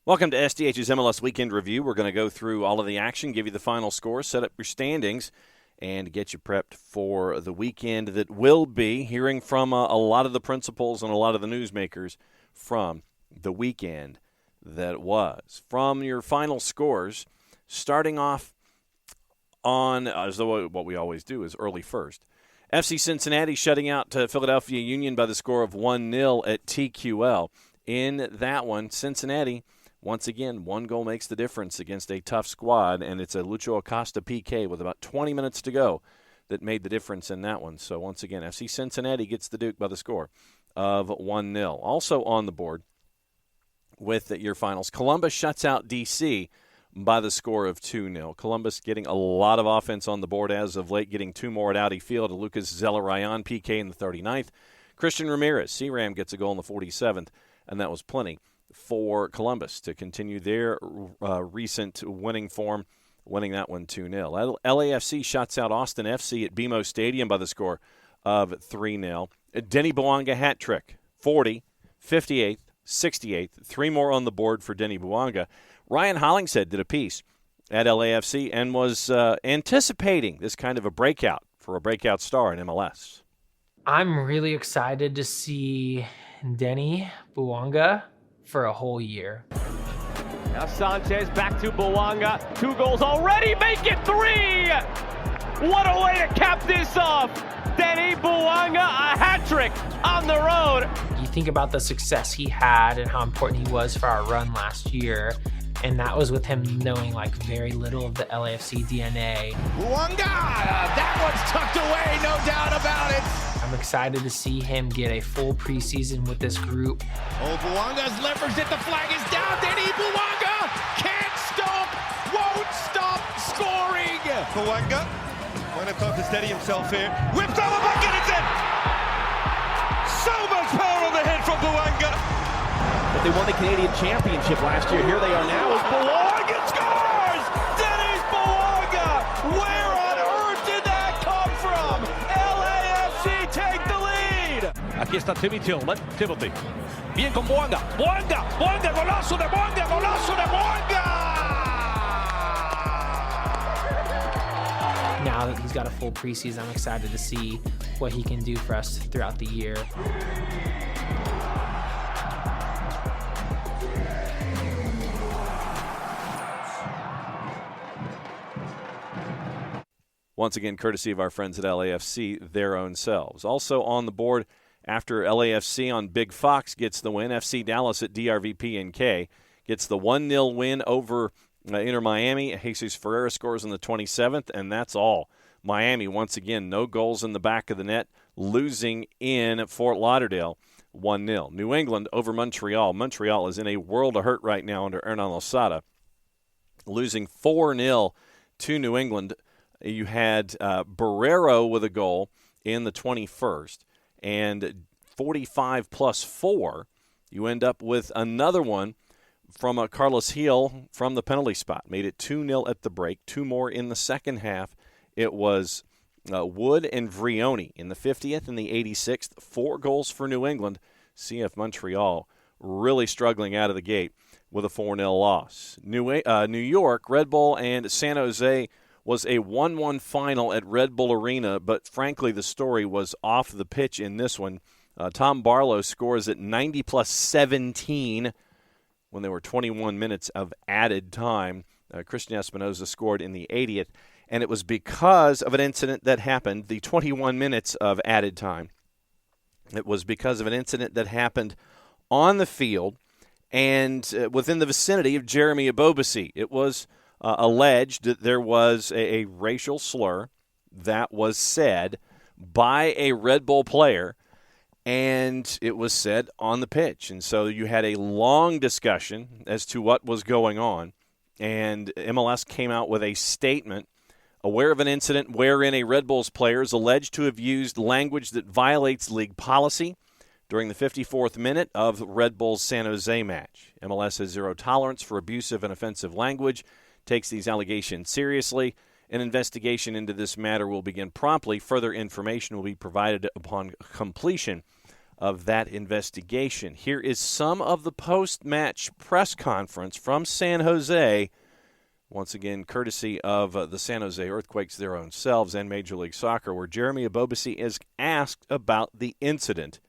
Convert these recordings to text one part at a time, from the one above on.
Welcome to SDH's MLS Weekend Review. We're going to go through all of the action, give you the final score, set up your standings, and get you prepped for the weekend that will be. Hearing from a lot of the principals and a lot of the newsmakers from the weekend that was. From your final scores, starting off on, as though what we always do is early first. FC Cincinnati shutting out Philadelphia Union by the score of 1-0 at TQL. In that one, Cincinnati, once again, one goal makes the difference against a tough squad, and it's a Lucho Acosta PK with about 20 minutes to go that made the difference in that one. So once again, FC Cincinnati gets the Duke by the score of 1-0. Also on the board with your finals, Columbus shuts out DC by the score of 2-0. Columbus getting a lot of offense on the board as of late, getting two more at Audi Field. Lucas Zelarayan PK in the 39th. Christian Ramirez, CRAM, gets a goal in the 47th, and that was plenty for Columbus to continue their recent winning form, winning that one 2-0. LAFC shuts out Austin FC at BMO Stadium by the score of 3-0. Denny Bouanga hat trick, 40, 58th, 68th. Three more on the board for Denny Bouanga. Ryan Hollingshead did a piece at LAFC and was anticipating this kind of a breakout for a breakout star in MLS. I'm really excited to see Denny Bouanga for a whole year. Now Sanchez back to Bouanga. 2 goals already, make it 3! What a way to cap this off! Denny Bouanga, a hat trick on the road. You think about the success he had and how important he was for our run last year, and that was with him knowing very little of the LAFC DNA. Bouanga, that one's tucked away, no doubt about it. I'm excited to see him get a full preseason with this group. Oh, Bouanga's leveraged it. The flag is down. Denny Bouanga can't stop, won't stop scoring. Bouanga, when it comes to steady himself here, whips over back and it's in. So much power on the head from Bouanga. But they won the Canadian Championship last year. Here they are now as Bouanga scores! Dennis Bouanga! Where on earth did that come from? LAFC take the lead! Aquí está Timmy Tillman, Timothy. Bien con Bouanga. Bouanga, Bouanga, golazo de Bouanga, golazo de Bouanga! Now that he's got a full preseason, I'm excited to see what he can do for us throughout the year. Once again, courtesy of our friends at LAFC, their own selves. Also on the board after LAFC on Big Fox gets the win, FC Dallas at DRVPNK gets the 1-0 win over Inter Miami. Jesus Ferreira scores in the 27th, and that's all. Miami, once again, no goals in the back of the net, losing in Fort Lauderdale 1-0. New England over Montreal. Montreal is in a world of hurt right now under Hernan Losada, losing 4-0 to New England. You had Barrero with a goal in the 21st, and 45 plus 4, you end up with another one from Carlos Gil from the penalty spot. Made it 2-0 at the break, 2 more in the second half. It was Wood and Vrioni in the 50th and the 86th, 4 goals for New England. CF Montreal really struggling out of the gate with a 4-0 loss. New York, Red Bull, and San Jose was a 1-1 final at Red Bull Arena, but frankly the story was off the pitch in this one. Tom Barlow scores at 90 plus 17 when there were 21 minutes of added time. Christian Espinoza scored in the 80th, and it was because of an incident that happened, the 21 minutes of added time. It was because of an incident that happened on the field and within the vicinity of Jeremy Ebobisse. It was alleged that there was a racial slur that was said by a Red Bull player, and it was said on the pitch. And so you had a long discussion as to what was going on, and MLS came out with a statement aware of an incident wherein a Red Bulls player is alleged to have used language that violates league policy during the 54th minute of Red Bull's San Jose match. MLS has zero tolerance for abusive and offensive language, takes these allegations seriously. An investigation into this matter will begin promptly. Further information will be provided upon completion of that investigation. Here is some of the post-match press conference from San Jose, once again courtesy of the San Jose Earthquakes their own selves and Major League Soccer, where Jeremy Ebobisse is asked about the incident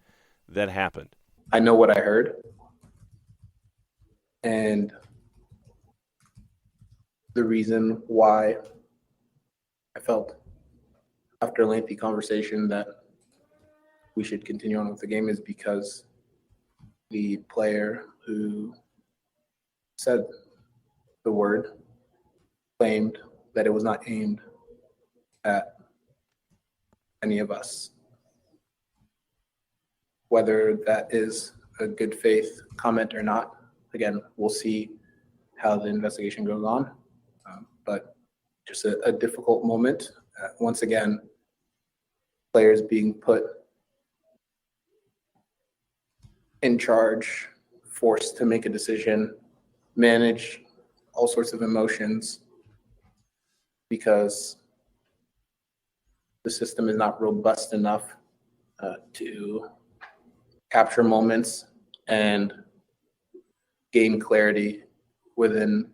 that happened. I know what I heard, and the reason why I felt after a lengthy conversation that we should continue on with the game is because the player who said the word claimed that it was not aimed at any of us. Whether that is a good faith comment or not, again, we'll see how the investigation goes on. But just a difficult moment. Once again, players being put in charge, forced to make a decision, manage all sorts of emotions because the system is not robust enough to capture moments and gain clarity within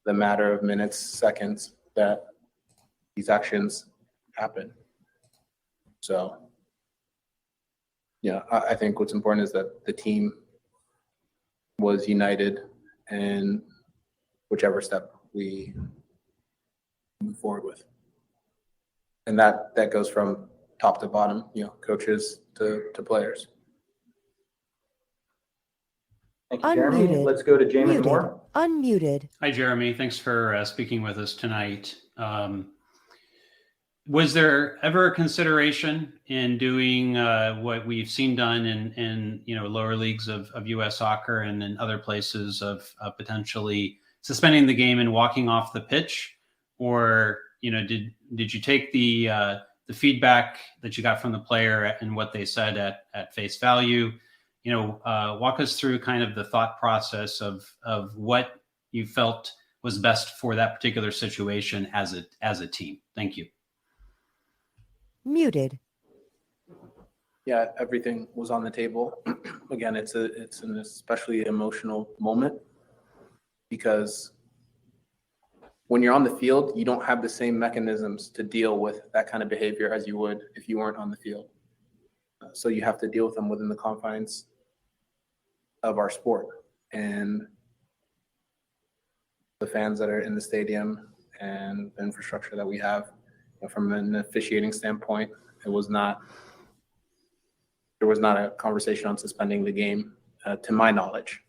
the matter of minutes, seconds that these actions happen. So, I think what's important is that the team was united in whichever step we move forward with. And that goes from top to bottom, coaches to players. Thank you, Jeremy. Unmuted. Let's go to James Muted. Moore. Unmuted. Hi, Jeremy. Thanks for speaking with us tonight. Was there ever a consideration in doing what we've seen done in lower leagues of U.S. soccer and in other places of potentially suspending the game and walking off the pitch? Or did you take the feedback that you got from the player and what they said at face value? Walk us through kind of the thought process of what you felt was best for that particular situation as a team. Thank you. Muted. Yeah, everything was on the table. Again, it's an especially emotional moment because when you're on the field, you don't have the same mechanisms to deal with that kind of behavior as you would if you weren't on the field. So you have to deal with them within the confines of our sport. And the fans that are in the stadium and the infrastructure that we have, from an officiating standpoint, there was not a conversation on suspending the game, to my knowledge.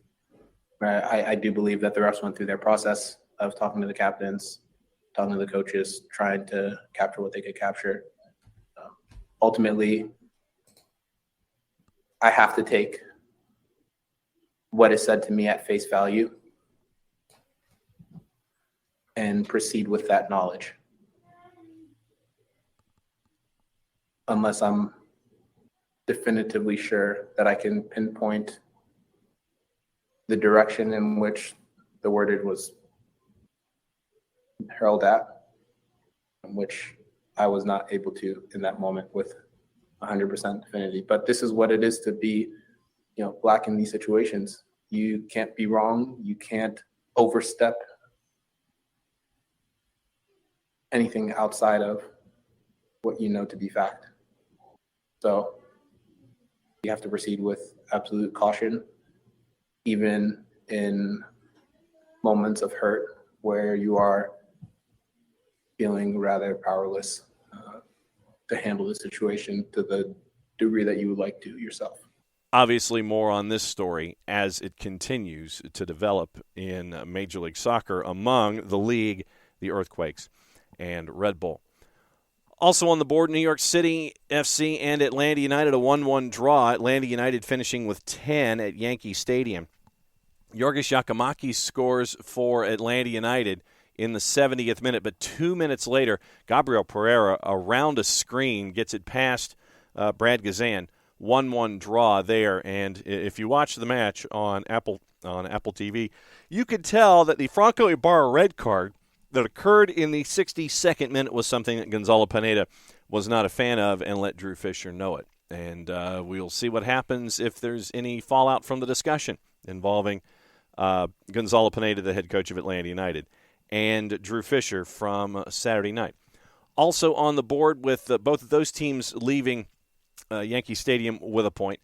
I do believe that the refs went through their process of talking to the captains, talking to the coaches, trying to capture what they could capture. Ultimately, I have to take what is said to me at face value and proceed with that knowledge. Unless I'm definitively sure that I can pinpoint the direction in which the wordage was hurled at, which I was not able to in that moment with 100% definity. But this is what it is to be, black in these situations. You can't be wrong. You can't overstep anything outside of what you know to be fact. So you have to proceed with absolute caution, even in moments of hurt where you are feeling rather powerless to handle the situation to the degree that you would like to yourself. Obviously, more on this story as it continues to develop in Major League Soccer among the league, the Earthquakes, and Red Bull. Also on the board, New York City FC and Atlanta United, a 1-1 draw. Atlanta United finishing with 10 at Yankee Stadium. Yorgos Giacomakis scores for Atlanta United in the 70th minute, but 2 minutes later, Gabriel Pereira, around a screen, gets it past Brad Gazan. 1-1 draw there, and if you watch the match on Apple TV, you could tell that the Franco Ibarra red card that occurred in the 62nd minute was something that Gonzalo Pineda was not a fan of and let Drew Fisher know it. And we'll see what happens if there's any fallout from the discussion involving Gonzalo Pineda, the head coach of Atlanta United, and Drew Fisher from Saturday night. Also on the board with both of those teams leaving Yankee Stadium with a point,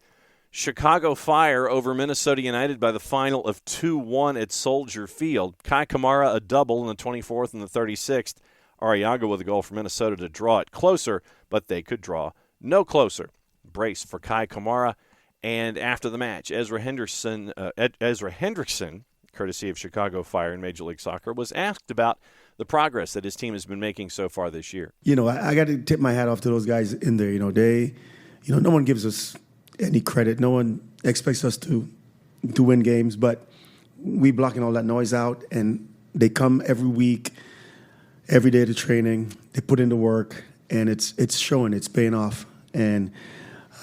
Chicago Fire over Minnesota United by the final of 2-1 at Soldier Field. Kai Kamara a double in the 24th and the 36th. Arriaga with a goal for Minnesota to draw it closer, but they could draw no closer. Brace for Kai Kamara. And after the match, Ezra Hendrickson, courtesy of Chicago Fire in Major League Soccer, was asked about the progress that his team has been making so far this year. I got to tip my hat off to those guys in there. No one gives us any credit. No one expects us to win games, but we blocking all that noise out, and they come every week, every day to training. They put in the work, and it's showing. It's paying off. And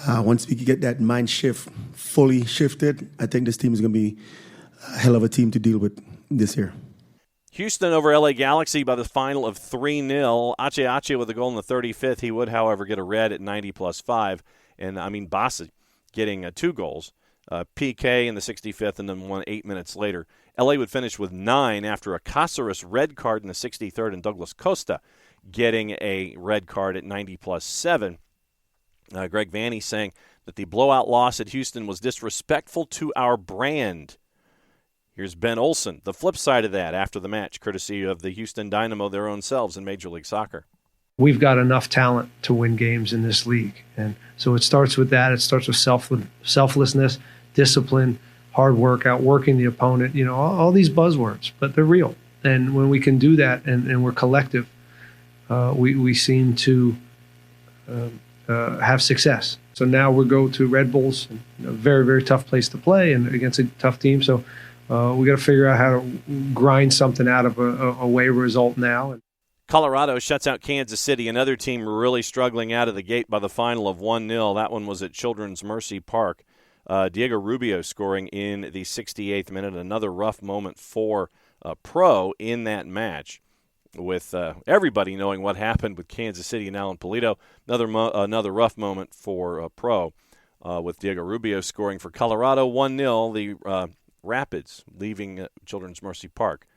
once we can get that mind shift fully shifted, I think this team is going to be a hell of a team to deal with this year. Houston over LA Galaxy by the final of 3-0. Ache with a goal in the 35th. He would, however, get a red at 90+5. And Amin Bassi getting 2 goals. PK in the 65th and then 1 8 minutes later. LA would finish with 9 after a Caceres red card in the 63rd and Douglas Costa getting a red card at 90+7. Greg Vanney saying that the blowout loss at Houston was disrespectful to our brand. Here's Ben Olsen, the flip side of that after the match, courtesy of the Houston Dynamo, their own selves in Major League Soccer. We've got enough talent to win games in this league. And so it starts with that. It starts with selflessness, discipline, hard work, outworking the opponent, all these buzzwords, but they're real. And when we can do that and we're collective, we seem to have success. So now we go to Red Bulls, a very, very tough place to play and against a tough team. So we got to figure out how to grind something out of a away result now. Colorado shuts out Kansas City, another team really struggling out of the gate by the final of 1-0. That one was at Children's Mercy Park. Diego Rubio scoring in the 68th minute. Another rough moment for Pro in that match, with everybody knowing what happened with Kansas City and Alan Pulido. Another rough moment for Pro with Diego Rubio scoring for Colorado. 1-0, the Rapids leaving Children's Mercy Park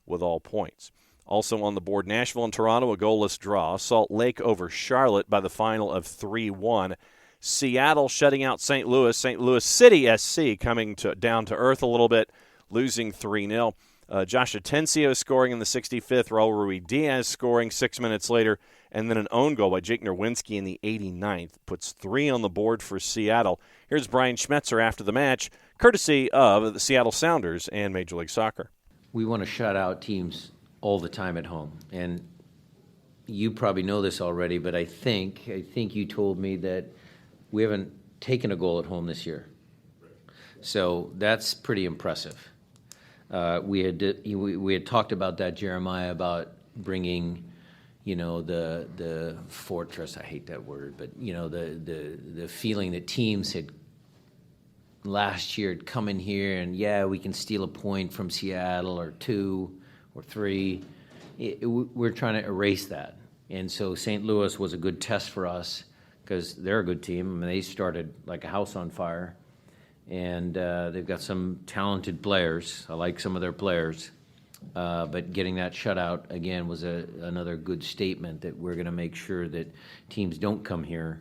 with all points. Also on the board, Nashville and Toronto, a goalless draw. Salt Lake over Charlotte by the final of 3-1. Seattle shutting out St. Louis. St. Louis City SC coming down to earth a little bit, losing 3-0. Josh Atencio scoring in the 65th. Raul Ruiz-Diaz scoring 6 minutes later. And then an own goal by Jake Nerwinski in the 89th. Puts 3 on the board for Seattle. Here's Brian Schmetzer after the match, courtesy of the Seattle Sounders and Major League Soccer. We want to shut out teams all the time at home. And you probably know this already, but I think you told me that we haven't taken a goal at home this year. So that's pretty impressive. We had talked about that, Jeremiah, about bringing, the fortress. I hate that word, but the feeling that teams had last year had come in here and we can steal a point from Seattle or 2 or 3. We're trying to erase that, and so St. Louis was a good test for us because they're a good team. I mean, they started like a house on fire. And they've got some talented players. I like some of their players. But getting that shutout, again, was another good statement that we're going to make sure that teams don't come here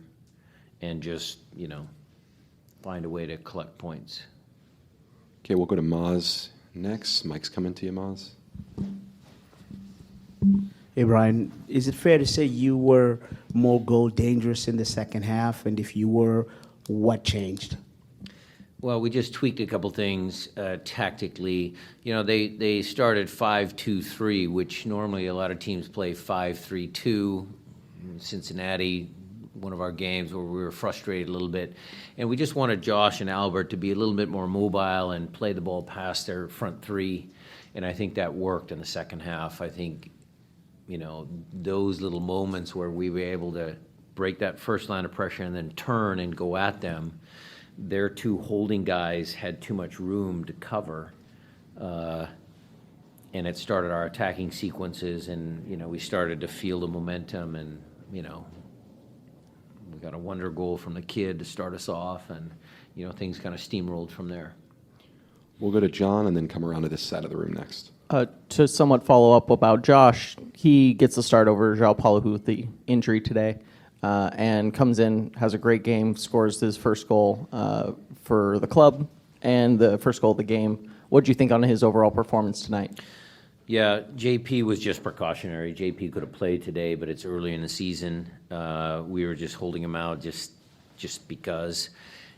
and just, find a way to collect points. Okay, we'll go to Maz next. Mike's coming to you, Maz. Hey, Brian, is it fair to say you were more goal dangerous in the second half? And if you were, what changed? Well, we just tweaked a couple things tactically. They started 5-2-3, which normally a lot of teams play 5-3-2. Cincinnati, one of our games where we were frustrated a little bit. And we just wanted Josh and Albert to be a little bit more mobile and play the ball past their front 3. And I think that worked in the second half. I think, those little moments where we were able to break that first line of pressure and then turn and go at them, their 2 holding guys had too much room to cover, and it started our attacking sequences, and we started to feel the momentum, and We got a wonder goal from the kid to start us off, and things kind of steamrolled from there. We'll go to John and then come around to this side of the room next. To somewhat follow up about Josh, he gets the start over João Paulo with the injury today, and comes in, has a great game, scores his first goal for the club and the first goal of the game. What did you think on his overall performance tonight? Yeah, JP was just precautionary. JP could have played today, but it's early in the season. We were just holding him out just because.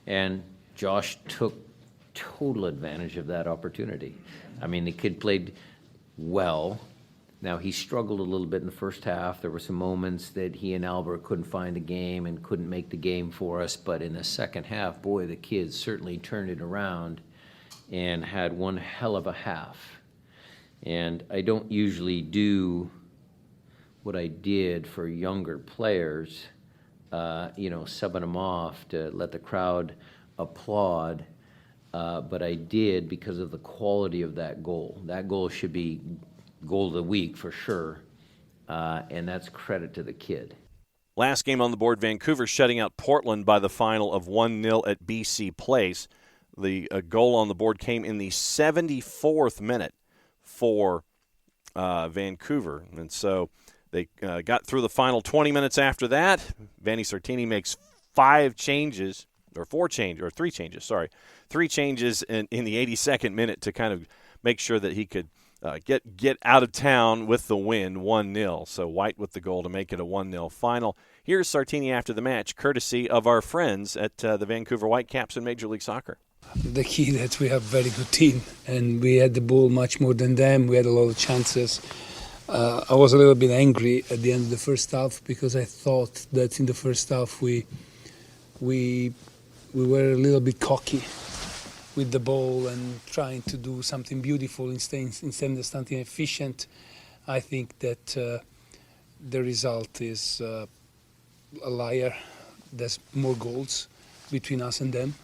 And Josh took total advantage of that opportunity. I mean, the kid played well. Now, he struggled a little bit in the first half. There were some moments that he and Albert couldn't find a game and couldn't make the game for us. But in the second half, boy, the kid certainly turned it around and had one hell of a half. And I don't usually do what I did for younger players, subbing them off to let the crowd applaud. But I did because of the quality of that goal. That goal should be goal of the week for sure, and that's credit to the kid. Last game on the board, Vancouver shutting out Portland by the final of 1-0 at BC Place. The goal on the board came in the 74th minute for Vancouver, and so they got through the final 20 minutes after that. Vanni Sartini makes three changes in the 82nd minute to kind of make sure that he could get out of town with the win, 1-0. So White with the goal to make it a 1-0 final. Here's Sartini after the match, courtesy of our friends at the Vancouver Whitecaps in Major League Soccer. The key that we have a very good team, and we had the ball much more than them. We had a lot of chances. I was a little bit angry at the end of the first half because I thought that in the first half we were a little bit cocky with the ball and trying to do something beautiful instead of something efficient. I think that the result is a liar. There's more goals between us and them.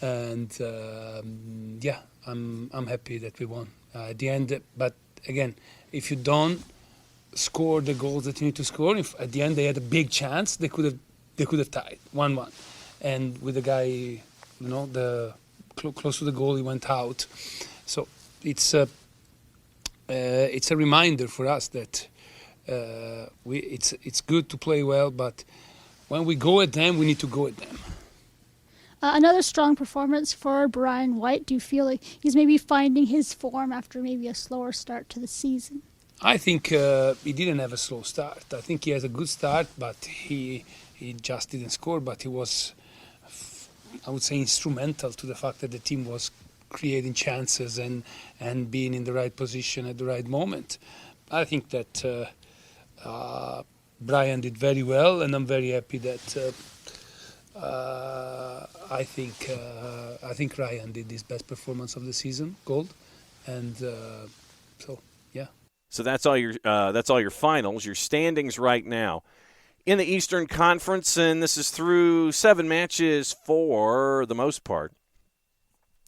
And I'm happy that we won at the end. But again, if you don't score the goals that you need to score, if at the end they had a big chance, they could have tied 1-1. And with the guy, close to the goal, he went out. So it's a reminder for us that it's good to play well, but when we go at them, we need to go at them. Another strong performance for Brian White. Do you feel like he's maybe finding his form after maybe a slower start to the season? I think he didn't have a slow start. I think he has a good start, but he just didn't score. But he was, I would say, instrumental to the fact that the team was creating chances and being in the right position at the right moment. I think that Brian did very well, and I'm very happy that I think Ryan did his best performance of the season, gold, and so yeah. So that's all your finals, your standings right now in the Eastern Conference, and this is through 7 matches for the most part.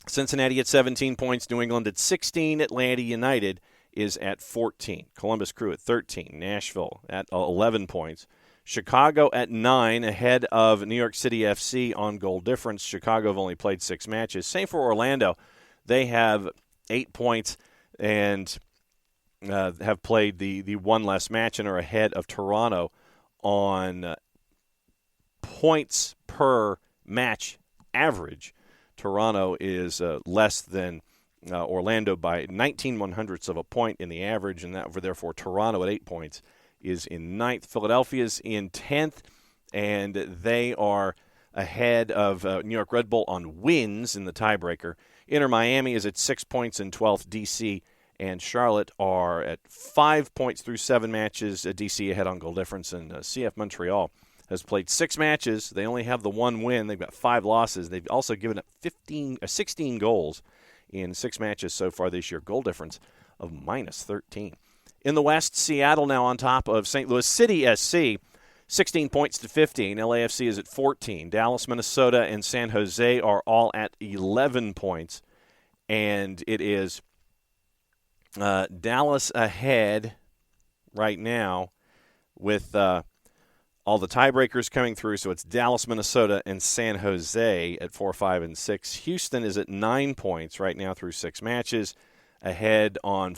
Cincinnati at 17 points, New England at 16, Atlanta United is at 14, Columbus Crew at 13, Nashville at 11 points, Chicago at 9, ahead of New York City FC on goal difference. Chicago have only played 6 matches. Same for Orlando. They have 8 points and have played the one less match and are ahead of Toronto on points per match average. Toronto is less than Orlando by 19/100ths of a point in the average, and therefore Toronto at 8 points is in 9th. Philadelphia's in 10th, and they are ahead of New York Red Bull on wins in the tiebreaker. Inter Miami is at 6 points in 12th. DC and Charlotte are at 5 points through 7 matches. DC ahead on goal difference, and CF Montreal has played 6 matches. They only have the 1 win. They've got 5 losses. They've also given up 16 goals in 6 matches so far this year. Goal difference of -13. In the West, Seattle now on top of St. Louis City SC, 16 points to 15. LAFC is at 14. Dallas, Minnesota, and San Jose are all at 11 points. And it is Dallas ahead right now with All the tiebreakers coming through, so it's Dallas, Minnesota, and San Jose at 4, 5, and 6. Houston is at 9 points right now through 6 matches, ahead on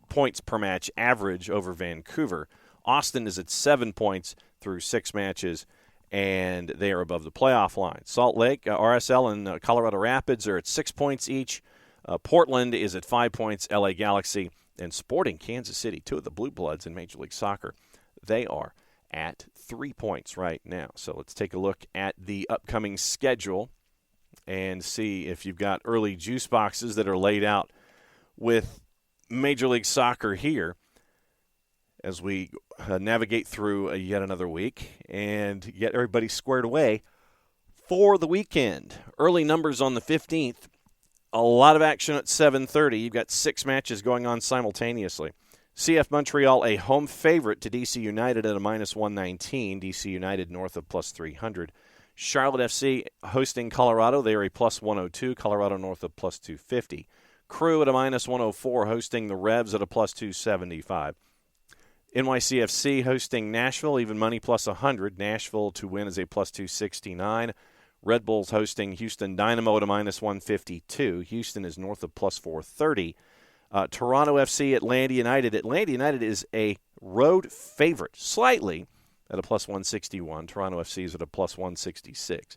points per match average over Vancouver. Austin is at 7 points through 6 matches, and they are above the playoff line. Salt Lake, RSL, and Colorado Rapids are at 6 points each. Portland is at 5 points. LA Galaxy and Sporting Kansas City, 2 of the Blue Bloods in Major League Soccer, they are at 3 points right now. So let's take a look at the upcoming schedule and see if you've got early juice boxes that are laid out with Major League Soccer here as we navigate through yet another week and get everybody squared away for the weekend. Early numbers on the 15th. A lot of action at 7:30. You've got 6 matches going on simultaneously. CF Montreal, a home favorite to DC United at a -119. DC United north of +300. Charlotte FC hosting Colorado. They are a +102. Colorado north of +250. Crew at a -104 hosting the Revs at a +275. NYCFC hosting Nashville, even money +100. Nashville to win is a +269. Red Bulls hosting Houston Dynamo at a -152. Houston is north of +430. Toronto FC, Atlanta United. Atlanta United is a road favorite, slightly, at a +161. Toronto FC is at a +166.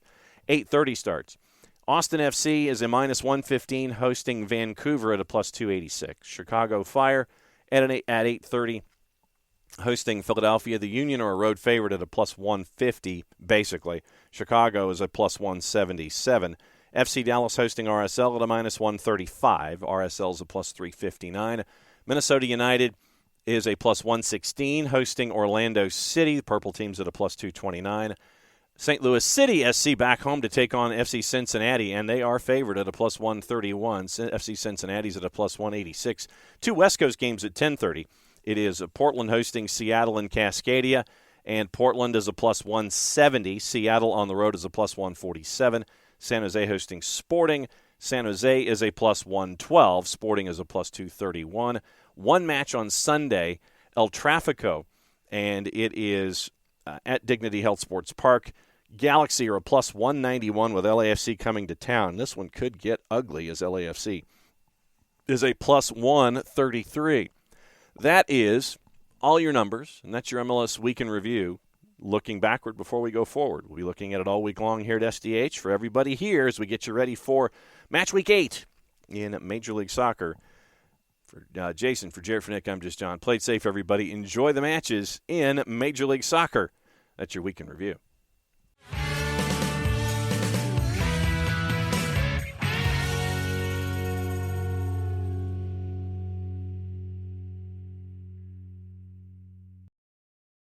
8:30 starts. Austin FC is a -115, hosting Vancouver at a +286. Chicago Fire at 8:30, hosting Philadelphia. The Union are a road favorite at a +150, basically. Chicago is a +177. FC Dallas hosting RSL at a -135. RSL is a +359. Minnesota United is a +116, hosting Orlando City. The purple team's at a +229. St. Louis City SC back home to take on FC Cincinnati, and they are favored at a +131. FC Cincinnati's at a +186. 2 West Coast games at 10:30. It is Portland hosting Seattle and Cascadia, and Portland is a +170. Seattle on the road is a +147. San Jose hosting Sporting. San Jose is a +112. Sporting is a +231. 1 match on Sunday, El Tráfico, and it is at Dignity Health Sports Park. Galaxy are a +191 with LAFC coming to town. This one could get ugly as LAFC is a +133. That is all your numbers, and that's your MLS Week in Review. Looking backward before we go forward. We'll be looking at it all week long here at SDH for everybody here as we get you ready for Matchweek 8 in Major League Soccer. For Jason, for Jared, for Nick, I'm just John. Play it safe, everybody. Enjoy the matches in Major League Soccer. That's your Week in Review.